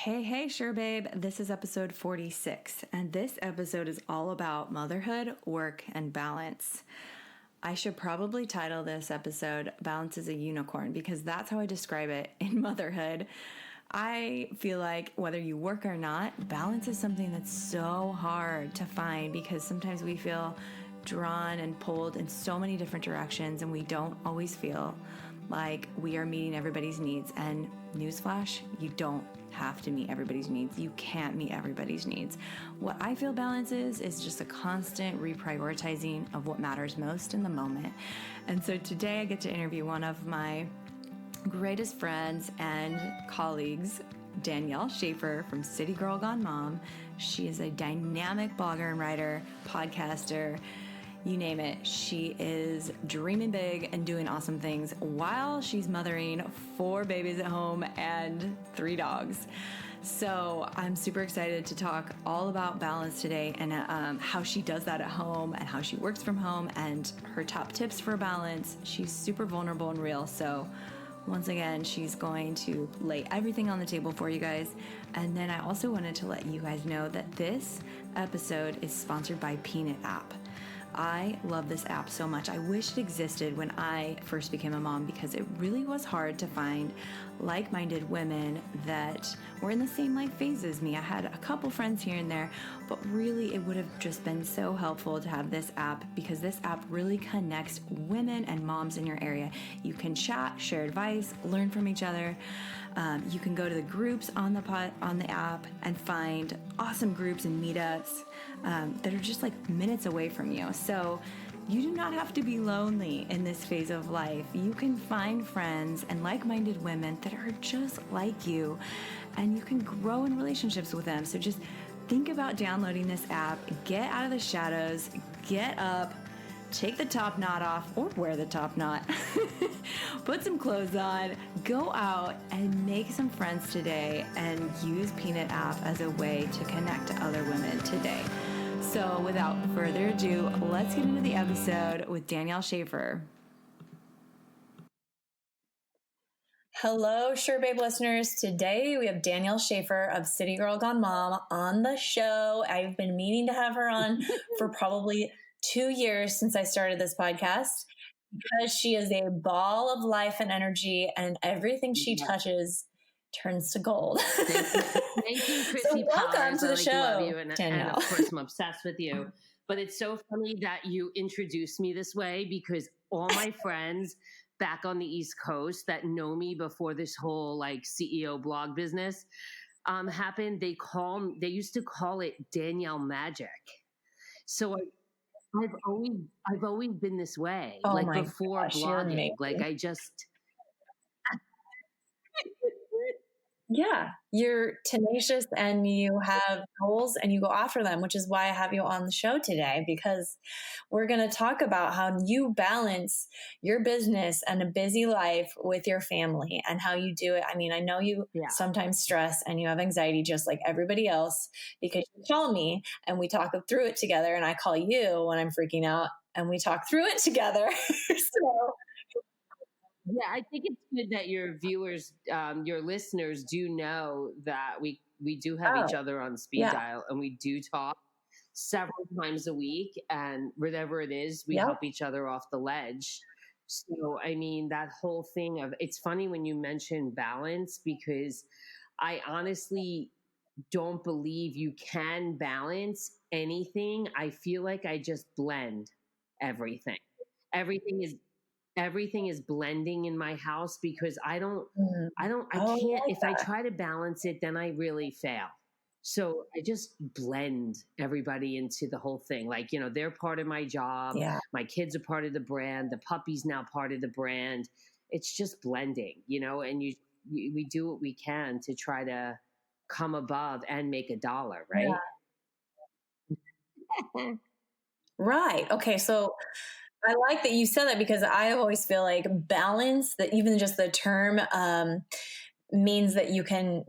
Hey, sure, babe. This is episode 46, and this episode is all about motherhood, work, and balance. I should probably title this episode Balance is a Unicorn because that's how I describe it in motherhood. I feel like whether you work or not, balance is something that's so hard to find because sometimes we feel drawn and pulled in so many different directions and we don't always feel like we are meeting everybody's needs. And newsflash, you don't have to meet everybody's needs. You can't meet everybody's needs. What I feel balance is just a constant reprioritizing of what matters most in the moment. And so today I get to interview one of my greatest friends and colleagues, Danielle Shaffer from City Girl Gone Mom. She is a dynamic blogger and writer, podcaster, you name it. She is dreaming big and doing awesome things while she's mothering 4 babies at home and 3 dogs. So I'm super excited to talk all about balance today and how she does that at home and how she works from home and her top tips for balance. She's super vulnerable and real. So once again, she's going to lay everything on the table for you guys. And then I also wanted to let you guys know that this episode is sponsored by Peanut app. I love this app so much. I wish it existed when I first became a mom because it really was hard to find like-minded women that were in the same life phase as me. I had a couple friends here and there, but really it would have just been so helpful to have this app because this app really connects women and moms in your area. You can chat, share advice, learn from each other. You can go to the groups on the app and find awesome groups and meetups that are just like minutes away from you. So you do not have to be lonely in this phase of life. You can find friends and like-minded women that are just like you, and you can grow in relationships with them. So just think about downloading this app, get out of the shadows, get up, take the top knot off or wear the top knot, put some clothes on, go out and make some friends today and use Peanut app as a way to connect to other women today. So without further ado, let's get into the episode with Danielle Shaffer. Hello, Sure Babe listeners. Today we have Danielle Shaffer of City Girl Gone Mom on the show. I've been meaning to have her on for probably 2 years since I started this podcast because she is a ball of life and energy and everything she touches turns to gold. Thank you, Chrissy. So welcome to the show, love you, and of course I'm obsessed with you. But it's so funny that you introduced me this way because all my friends back on the East Coast that know me before this whole like CEO blog business happened, they used to call it Danielle Magic. So I've always been this way, like before blogging. Like I just. Yeah, you're tenacious and you have goals and you go after them, which is why I have you on the show today, because we're going to talk about how you balance your business and a busy life with your family and how you do it. I mean, I know you sometimes stress and you have anxiety just like everybody else because you call me and we talk through it together, and I call you when I'm freaking out and we talk through it together. So yeah, I think it's good that your viewers, your listeners do know that we do have each other on speed dial and we do talk several times a week, and whatever it is, we help each other off the ledge. So, I mean, that whole thing of, it's funny when you mention balance because I honestly don't believe you can balance anything. I feel like I just blend everything. Everything is blending in my house because I can't, if I try to balance it, then I really fail. So I just blend everybody into the whole thing. Like, they're part of my job. Yeah. My kids are part of the brand. The puppy's now part of the brand. It's just blending, and we do what we can to try to come above and make a dollar, right? Yeah. Right. Okay. So I like that you said that because I always feel like balance, that even just the term means that you can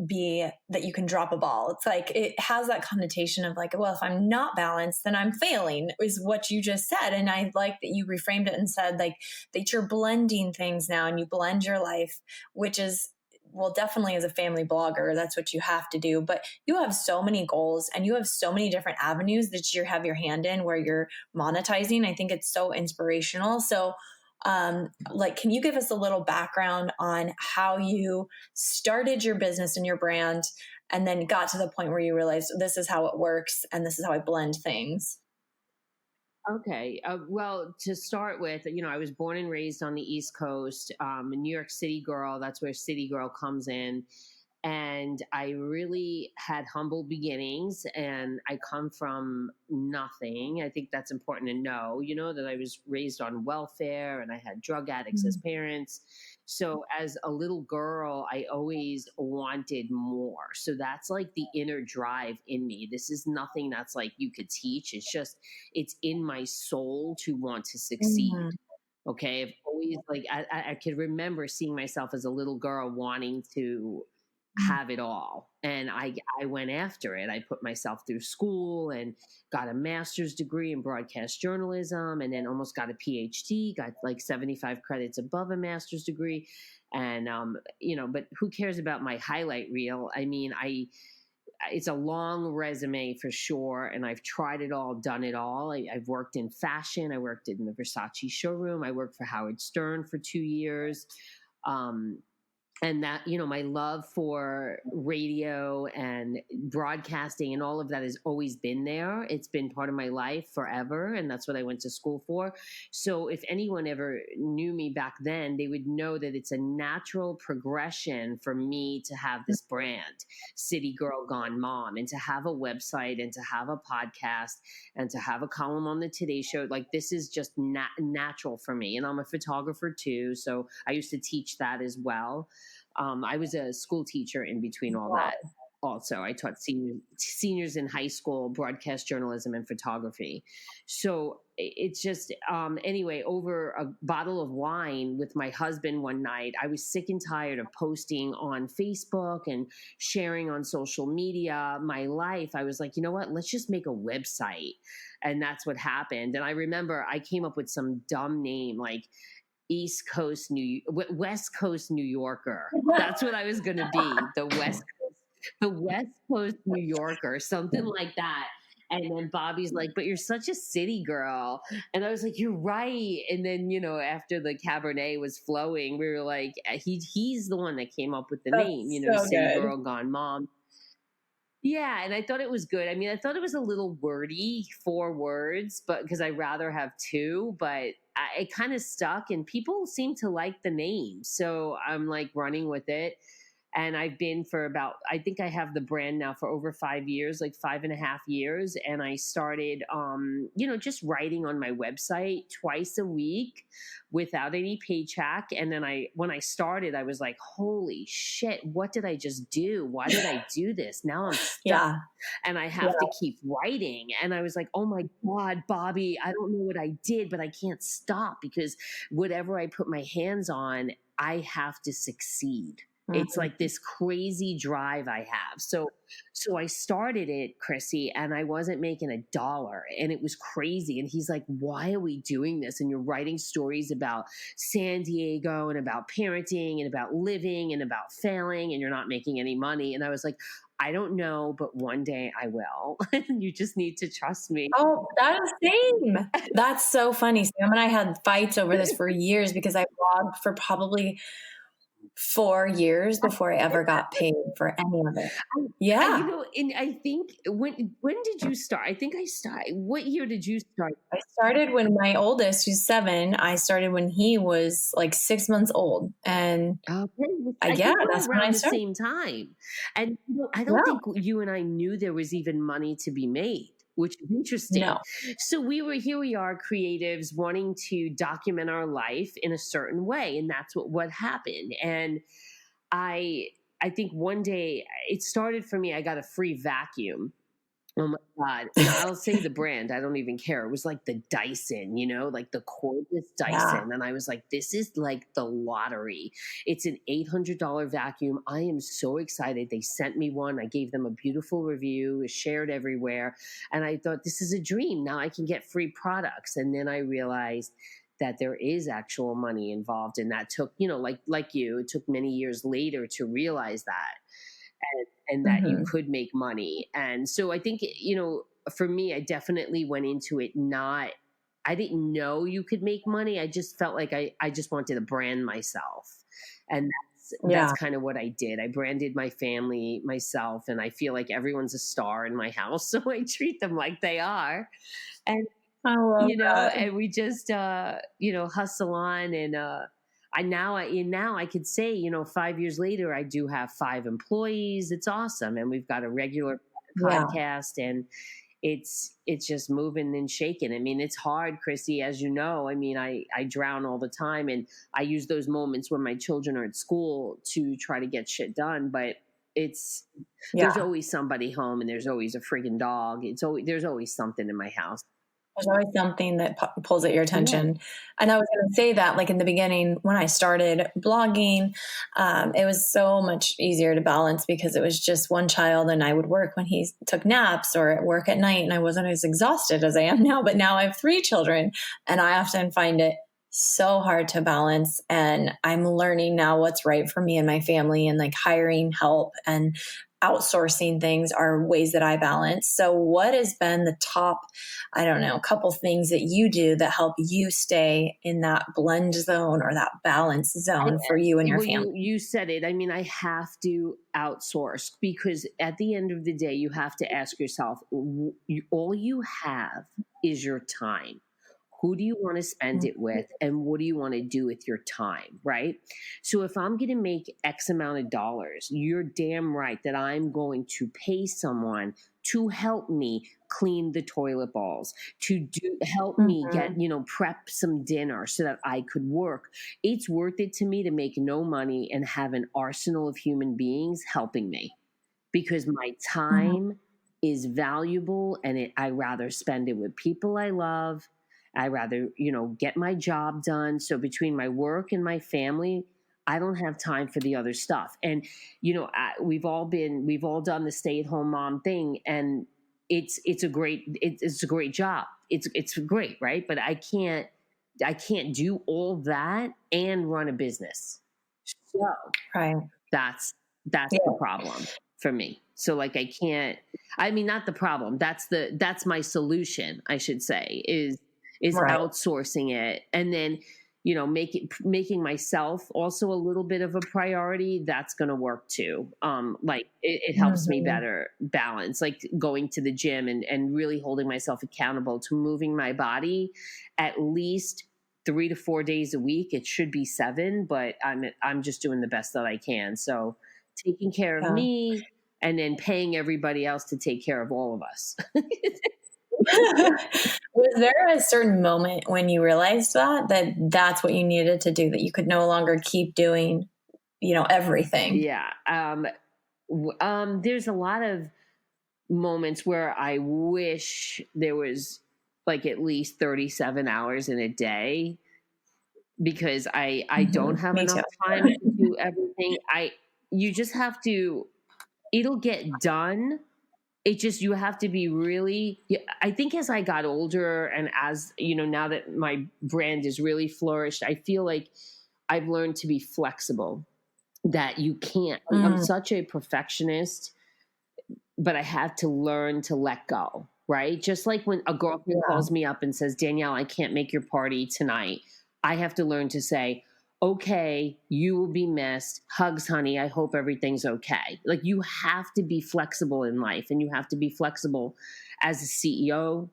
drop a ball. It's like it has that connotation of like, well, if I'm not balanced, then I'm failing, is what you just said. And I like that you reframed it and said like that you're blending things now and you blend your life, which is well, definitely as a family blogger, that's what you have to do. But you have so many goals and you have so many different avenues that you have your hand in where you're monetizing. I think it's so inspirational. So, like, can you give us a little background on how you started your business and your brand and then got to the point where you realized this is how it works and this is how I blend things? Okay. Well, to start with, I was born and raised on the East Coast, a New York City girl. That's where City Girl comes in. And I really had humble beginnings, and I come from nothing. I think that's important to know, that I was raised on welfare and I had drug addicts as parents. So as a little girl, I always wanted more. So that's like the inner drive in me. This is nothing that's like you could teach. It's in my soul to want to succeed. Okay. I've always like, I could remember seeing myself as a little girl wanting to have it all. And I went after it. I put myself through school and got a master's degree in broadcast journalism, and then almost got a PhD, got like 75 credits above a master's degree. And, but who cares about my highlight reel? I mean, it's a long resume for sure. And I've tried it all, done it all. I've worked in fashion. I worked in the Versace showroom. I worked for Howard Stern for 2 years. And that, my love for radio and broadcasting and all of that has always been there. It's been part of my life forever. And that's what I went to school for. So if anyone ever knew me back then, they would know that it's a natural progression for me to have this brand, City Girl Gone Mom, and to have a website and to have a podcast and to have a column on the Today Show. Like, this is just natural for me. And I'm a photographer too. So I used to teach that as well. I was a school teacher in between all that. Also, I taught seniors in high school, broadcast journalism and photography. So it's just, anyway, over a bottle of wine with my husband one night, I was sick and tired of posting on Facebook and sharing on social media my life. I was like, you know what, let's just make a website. And that's what happened. And I remember I came up with some dumb name like West Coast New Yorker. That's what I was going to be. The West Coast New Yorker, something like that. And then Bobby's like, but you're such a city girl. And I was like, you're right. And then, after the Cabernet was flowing, we were like, he's the one that came up with the name, so City good. Girl Gone Mom. Yeah, and I thought it was good. I mean, I thought it was a little wordy, 4 words, but because I'd rather have 2, but it kind of stuck and people seem to like the name. So I'm like running with it. And I've been for I think I have the brand now for over 5 years, like 5.5 years. And I started, just writing on my website twice a week without any paycheck. And then when I started, I was like, holy shit, what did I just do? Why did I do this? Now I'm stuck and I have to keep writing. And I was like, oh my God, Bobby, I don't know what I did, but I can't stop because whatever I put my hands on, I have to succeed. It's like this crazy drive I have. So I started it, Chrissy, and I wasn't making $1 and it was crazy. And he's like, why are we doing this? And you're writing stories about San Diego and about parenting and about living and about failing and you're not making any money. And I was like, I don't know, but one day I will. You just need to trust me. Oh, that's same. That's so funny. Sam and I had fights over this for years because I blogged for probably 4 years before I ever got paid for any of it. Yeah. And I think when did you start? I think I started. What year did you start? I started when my oldest, who's 7, I started when he was like 6 months old. And that's when I around the started. same time. And I don't think you and I knew there was even money to be made, which is interesting. No. So here we are, creatives wanting to document our life in a certain way. And that's what happened. And I think one day it started for me. I got a free vacuum. Oh my God. And I'll say the brand. I don't even care. It was like the Dyson, like the cordless Dyson. And I was like, this is like the lottery. It's an $800 vacuum. I am so excited. They sent me one. I gave them a beautiful review. It was shared everywhere. And I thought, this is a dream. Now I can get free products. And then I realized that there is actual money involved. And that took, like you, it took many years later to realize that, and that you could make money. And so I think, for me, I definitely went into it I didn't know you could make money. I just felt like I just wanted to brand myself. And that's kind of what I did. I branded my family, myself, and I feel like everyone's a star in my house. So I treat them like they are. And, I love that. and we just, hustle on. And now I could say, 5 years later, I do have 5 employees. It's awesome. And we've got a regular podcast, and it's just moving and shaking. I mean, it's hard, Chrissy, as you know. I mean, I drown all the time, and I use those moments when my children are at school to try to get shit done. But there's always somebody home, and there's always a friggin' dog. There's always something in my house. There's always something that pulls at your attention. And I was going to say that, like, in the beginning, when I started blogging, it was so much easier to balance because it was just one child, and I would work when he took naps or at work at night, and I wasn't as exhausted as I am now. But now I have 3 children, and I often find it so hard to balance. And I'm learning now what's right for me and my family, and like hiring help and outsourcing things are ways that I balance. So what has been the top, couple things that you do that help you stay in that blend zone or that balance zone for you and your family? You said it. I mean, I have to outsource, because at the end of the day, you have to ask yourself, all you have is your time. Who do you want to spend it with, and what do you want to do with your time, right? So if I'm going to make X amount of dollars, you're damn right that I'm going to pay someone to help me clean the toilet bowls, to help me get, prep some dinner so that I could work. It's worth it to me to make no money and have an arsenal of human beings helping me, because my time is valuable, and I rather spend it with people I love. I rather, get my job done. So between my work and my family, I don't have time for the other stuff. And, we've all done the stay-at-home mom thing, and it's a great job. It's great. Right. But I can't do all that and run a business. So that's the problem for me. So like, not the problem. That's my solution, I should say, is outsourcing it, and then, making myself also a little bit of a priority. That's going to work too. It helps me better balance, like going to the gym and really holding myself accountable to moving my body at least 3 to 4 days a week. It should be 7, but I'm just doing the best that I can. So taking care of me, and then paying everybody else to take care of all of us. Was there a certain moment when you realized that's what you needed to do, that you could no longer keep doing, everything? Yeah. There's a lot of moments where I wish there was like at least 37 hours in a day, because I don't have enough time to do everything. You just have to, it'll get done. It just, you have to be really, I think as I got older, and as, now that my brand is really flourished, I feel like I've learned to be flexible, that you can't, I'm such a perfectionist, but I have to learn to let go, right? Just like when a girlfriend calls me up and says, Danielle, I can't make your party tonight. I have to learn to say, okay, you will be missed. Hugs, honey. I hope everything's okay. Like, you have to be flexible in life, and you have to be flexible as a CEO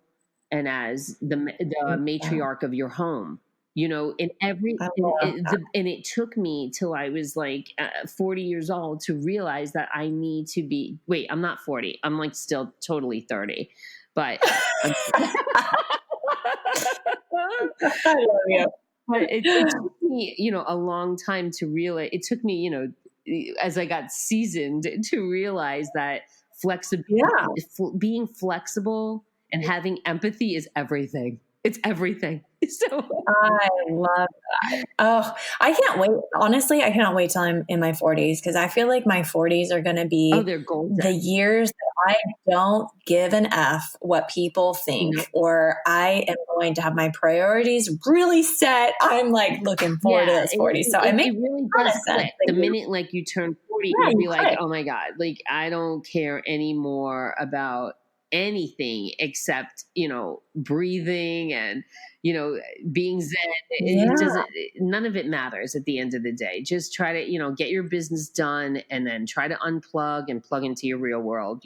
and as the matriarch of your home. And it took me till I was like 40 years old to realize that I need to be. Wait, I'm not 40. I'm like still totally 30, but. I love you. But it took me, a long time to realize. It took me, as I got seasoned, to realize that being flexible and having empathy is everything. It's everything. So I love that. Oh, I can't wait. Honestly, I cannot wait till I'm in my 40s because I feel like my 40s are going to be they're golden. the years that I don't give an F what people think, or I am going to have my priorities really set. I'm like looking forward to those 40s. So it makes really does click. The minute like you turn 40, you'll be like, oh my God, like I don't care anymore about anything except, breathing and, being zen. It doesn't, none of it matters at the end of the day. Just try to, get your business done and then try to unplug and plug into your real world,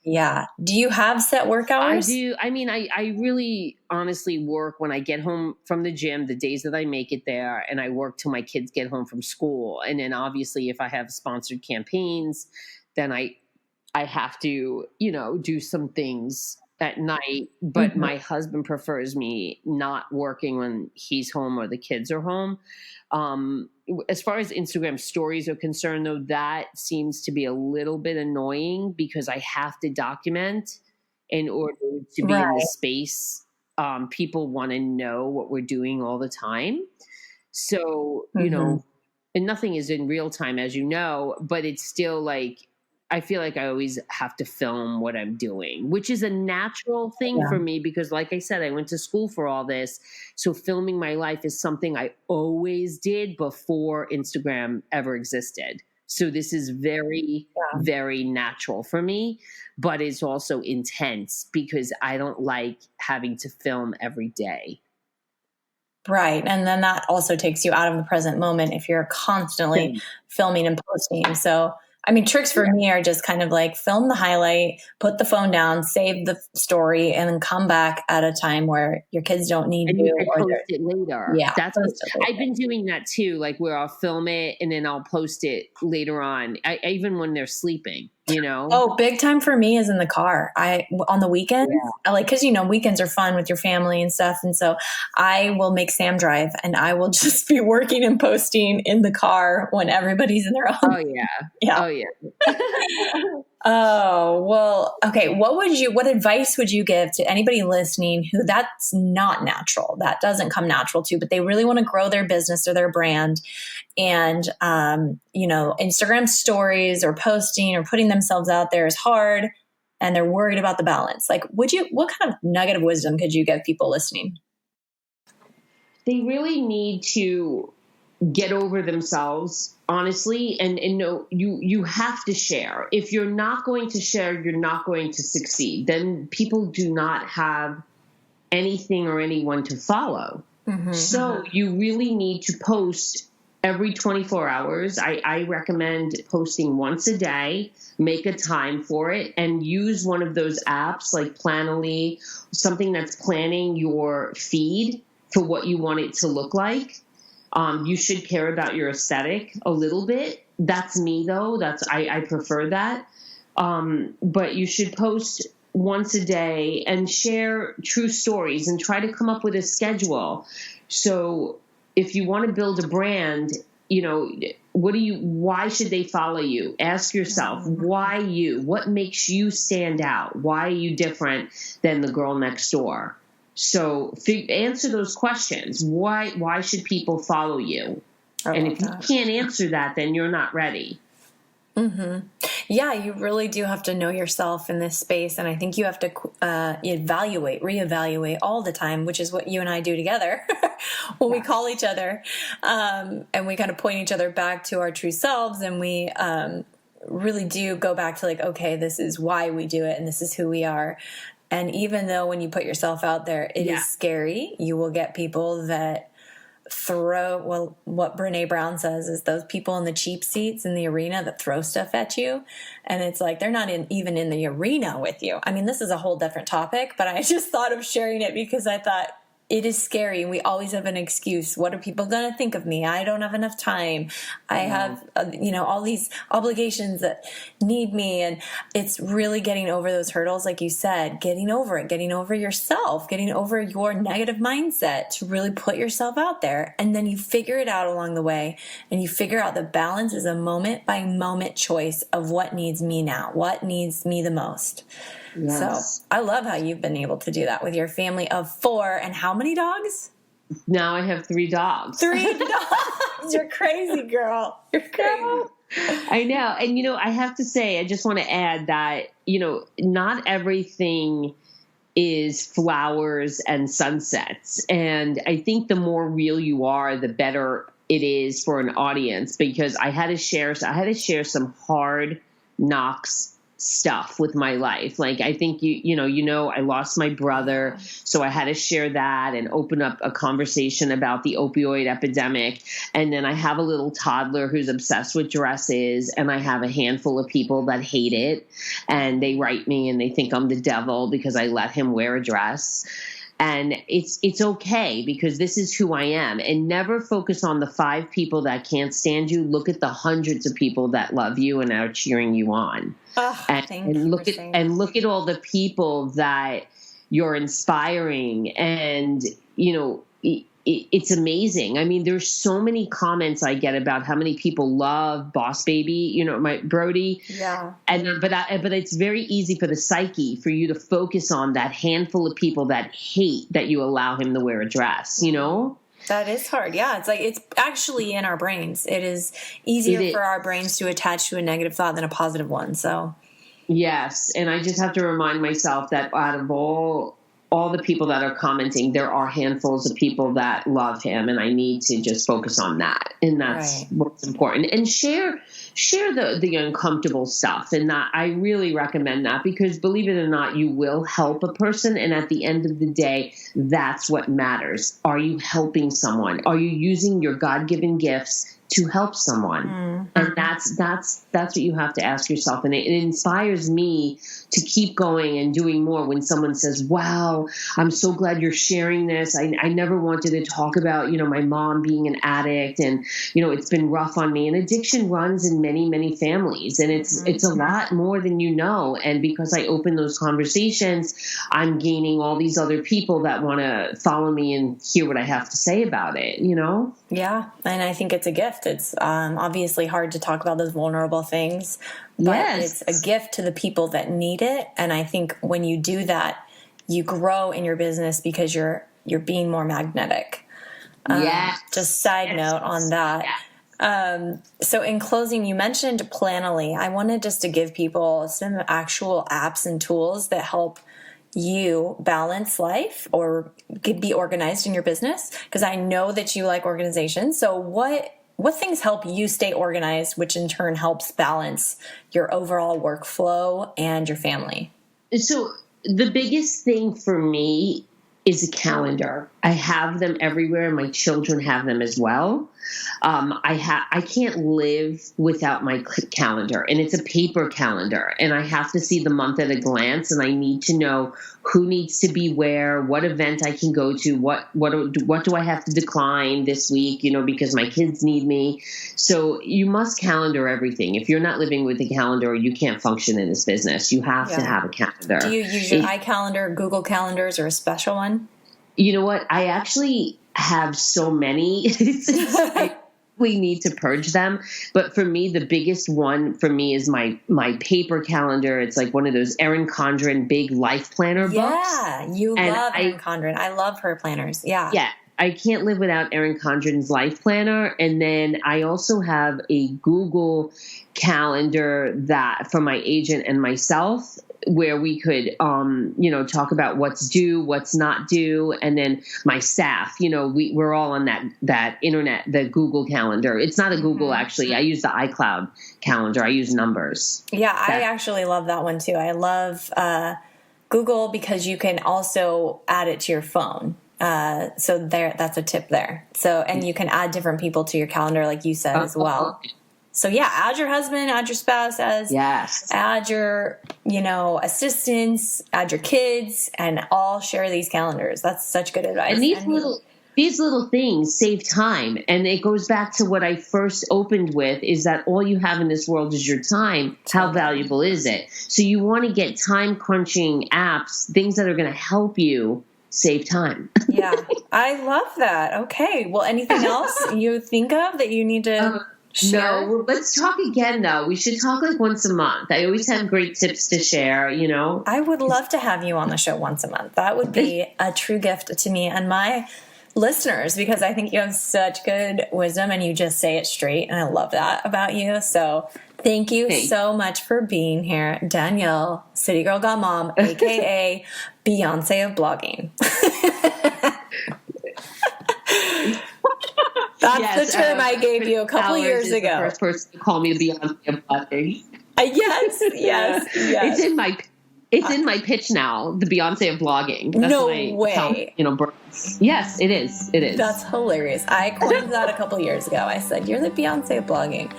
Yeah. Do you have set work hours? I do. I mean, I really honestly work when I get home from the gym, the days that I make it there, and I work till my kids get home from school. And then obviously if I have sponsored campaigns, then I have to, do some things at night, but my husband prefers me not working when he's home or the kids are home. As far as Instagram stories are concerned, though, that seems to be a little bit annoying because I have to document in order to be in the space. People want to know what we're doing all the time. So, and nothing is in real time, as you know, but it's still like, I feel like I always have to film what I'm doing, which is a natural thing for me because, like I said, I went to school for all this. So filming my life is something I always did before Instagram ever existed. So this is very, very natural for me, but it's also intense because I don't like having to film every day. Right. And then that also takes you out of the present moment if you're constantly filming and posting. So I mean, tricks for me are just kind of like film the highlight, put the phone down, save the story, and then come back at a time where your kids don't need you. And post it later. Yeah. I've been doing that too, like where I'll film it and then I'll post it later on, even when they're sleeping. Oh, big time for me is in the car. On the weekends, cause weekends are fun with your family and stuff. And so I will make Sam drive and I will just be working and posting in the car when everybody's in their own. Oh yeah. Yeah. Oh yeah. Oh, well, okay. What advice would you give to anybody listening who that's not natural, that doesn't come natural to, but they really want to grow their business or their brand and, Instagram stories or posting or putting themselves out there is hard and they're worried about the balance. Like, what kind of nugget of wisdom could you give people listening? They really need to get over themselves, honestly, and know you have to share. If you're not going to share, you're not going to succeed. Then people do not have anything or anyone to follow. So you really need to post every 24 hours. I recommend posting once a day, make a time for it, and use one of those apps like Planoly, something that's planning your feed for what you want it to look like. You should care about your aesthetic a little bit. That's me though. I prefer that. But you should post once a day and share true stories and try to come up with a schedule. So if you want to build a brand, why should they follow you? Ask yourself, why you? What makes you stand out? Why are you different than the girl next door? So answer those questions. Why should people follow you? And if you can't answer that, then you're not ready. Yeah, you really do have to know yourself in this space. And I think you have to reevaluate all the time, which is what you and I do together when we call each other. And we kind of point each other back to our true selves. And we really do go back to like, okay, this is why we do it. And this is who we are. And even though when you put yourself out there, it is scary, you will get people that what Brene Brown says is those people in the cheap seats in the arena that throw stuff at you. And it's like, they're not even in the arena with you. I mean, this is a whole different topic, but I just thought of sharing it because I thought it is scary. We always have an excuse. What are people going to think of me? I don't have enough time. I have, all these obligations that need me. And it's really getting over those hurdles. Like you said, getting over it, getting over yourself, getting over your negative mindset to really put yourself out there. And then you figure it out along the way and you figure out the balance is a moment by moment choice of what needs me now, what needs me the most. So I love how you've been able to do that with your family of 4. And how many dogs? Now I have 3 dogs. 3 dogs. You're crazy, girl. You're crazy. I know. And, I have to say, I just want to add that, not everything is flowers and sunsets. And I think the more real you are, the better it is for an audience, because I had to share some hard knocks stuff with my life. Like, I think I lost my brother, so I had to share that and open up a conversation about the opioid epidemic. And then I have a little toddler who's obsessed with dresses, and I have a handful of people that hate it, and they write me and they think I'm the devil because I let him wear a dress. And it's okay, because this is who I am. And never focus on the 5 people that can't stand you. Look at the hundreds of people that love you and are cheering you on. And look at all the people that you're inspiring. And it's amazing. I mean, there's so many comments I get about how many people love Boss Baby, my Brody. Yeah. But it's very easy for the psyche for you to focus on that handful of people that hate that you allow him to wear a dress, That is hard. Yeah. It's like, it's actually in our brains. It is easier for our brains to attach to a negative thought than a positive one. So. Yes. And I just have to remind myself that out of all the people that are commenting, there are handfuls of people that love him, and I need to just focus on that. And that's what's important. And share the uncomfortable stuff. And that I really recommend that, because believe it or not, you will help a person. And at the end of the day, that's what matters. Are you helping someone? Are you using your God-given gifts to help someone? And that's what you have to ask yourself. And it inspires me to keep going and doing more when someone says, wow, I'm so glad you're sharing this. I never wanted to talk about, my mom being an addict, and, it's been rough on me. And addiction runs in many, many families, and it's a lot more than you know. And because I open those conversations, I'm gaining all these other people that want to follow me and hear what I have to say about it, Yeah. And I think it's a gift. It's obviously hard to talk about those vulnerable things, but it's a gift to the people that need it. And I think when you do that, you grow in your business because you're being more magnetic. Just side note on that. So in closing, you mentioned Planoly. I wanted just to give people some actual apps and tools that help you balance life or be organized in your business, because I know that you like organization. So what things help you stay organized, which in turn helps balance your overall workflow and your family? So the biggest thing for me is a calendar. I have them everywhere. My children have them as well. I can't live without my calendar, and it's a paper calendar, and I have to see the month at a glance, and I need to know who needs to be where, what event I can go to, what do I have to decline this week, because my kids need me. So you must calendar everything. If you're not living with a calendar, you can't function in this business. You have to have a calendar. Do you use your iCalendar, Google Calendars, or a special one? You know what? I actually have so many. We need to purge them. But for me, the biggest one for me is my paper calendar. It's like one of those Erin Condren big life planner books. Yeah, you love Erin Condren. I love her planners. Yeah. Yeah. I can't live without Erin Condren's life planner. And then I also have a Google calendar that for my agent and myself, where we could, talk about what's due, what's not due. And then my staff, we're all on that internet, the Google calendar. It's not a Google, actually. I use the iCloud calendar. I use numbers. Yeah, I actually love that one too. I love Google because you can also add it to your phone. So that's a tip there. So, and you can add different people to your calendar, like you said, as well. So yeah, add your husband, add your spouse, add your, assistants, add your kids, and all share these calendars. That's such good advice. And these little things save time. And it goes back to what I first opened with, is that all you have in this world is your time. How valuable is it? So you want to get time crunching apps, things that are going to help you save time. Yeah, I love that. Okay. Well, anything else you think of that you need to share? No, let's talk again though. We should talk like once a month. I always have great tips to share, you know? I would love to have you on the show once a month. That would be a true gift to me and my listeners, because I think you have such good wisdom and you just say it straight. And I love that about you. So thank you so much for being here. Danielle, City Girl Got Mom, AKA Beyonce of blogging. That's the term I gave you a couple years ago. The first person to call me the Beyonce of blogging. Yes. It's in my pitch now, the Beyonce of blogging. That's no way. Tell, yes, it is. It is. That's hilarious. I coined that a couple years ago. I said, you're the Beyonce of blogging.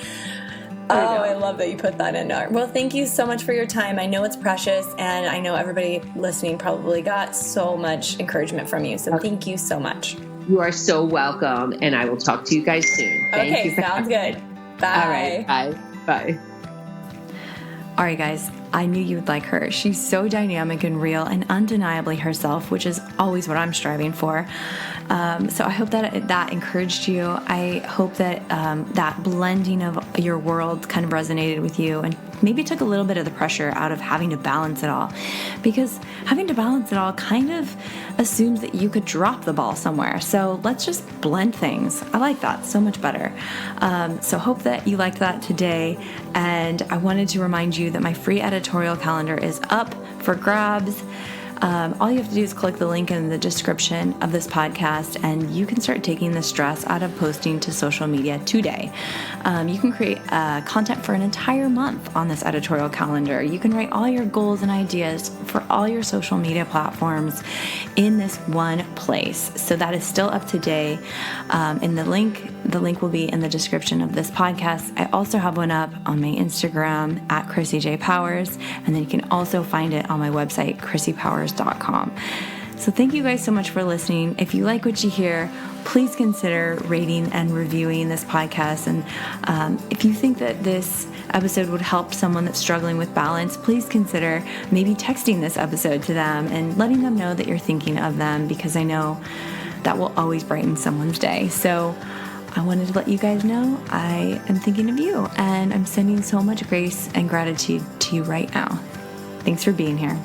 Oh, I love that you put that in there. Well, thank you so much for your time. I know it's precious, and I know everybody listening probably got so much encouragement from you. So thank you so much. You are so welcome, and I will talk to you guys soon. Thank you. Sounds good. Bye. All right. Bye. Bye. All right, guys, I knew you'd like her. She's so dynamic and real and undeniably herself, which is always what I'm striving for. So I hope that encouraged you. I hope that that blending of your world kind of resonated with you and maybe took a little bit of the pressure out of having to balance it all. Because having to balance it all kind of assumes that you could drop the ball somewhere. So let's just blend things. I like that so much better. So hope that you liked that today. And I wanted to remind you that my free editorial calendar is up for grabs. All you have to do is click the link in the description of this podcast, and you can start taking the stress out of posting to social media today. You can create content for an entire month on this editorial calendar. You can write all your goals and ideas for all your social media platforms in this one place. So that is still up today. In the link will be in the description of this podcast. I also have one up on my Instagram at Chrissy J. Powers, and then you can also find it on my website, chrissypowers.com. So thank you guys so much for listening. If you like what you hear, please consider rating and reviewing this podcast. And if you think that this episode would help someone that's struggling with balance, please consider maybe texting this episode to them and letting them know that you're thinking of them, because I know that will always brighten someone's day. So I wanted to let you guys know I am thinking of you, and I'm sending so much grace and gratitude to you right now. Thanks for being here.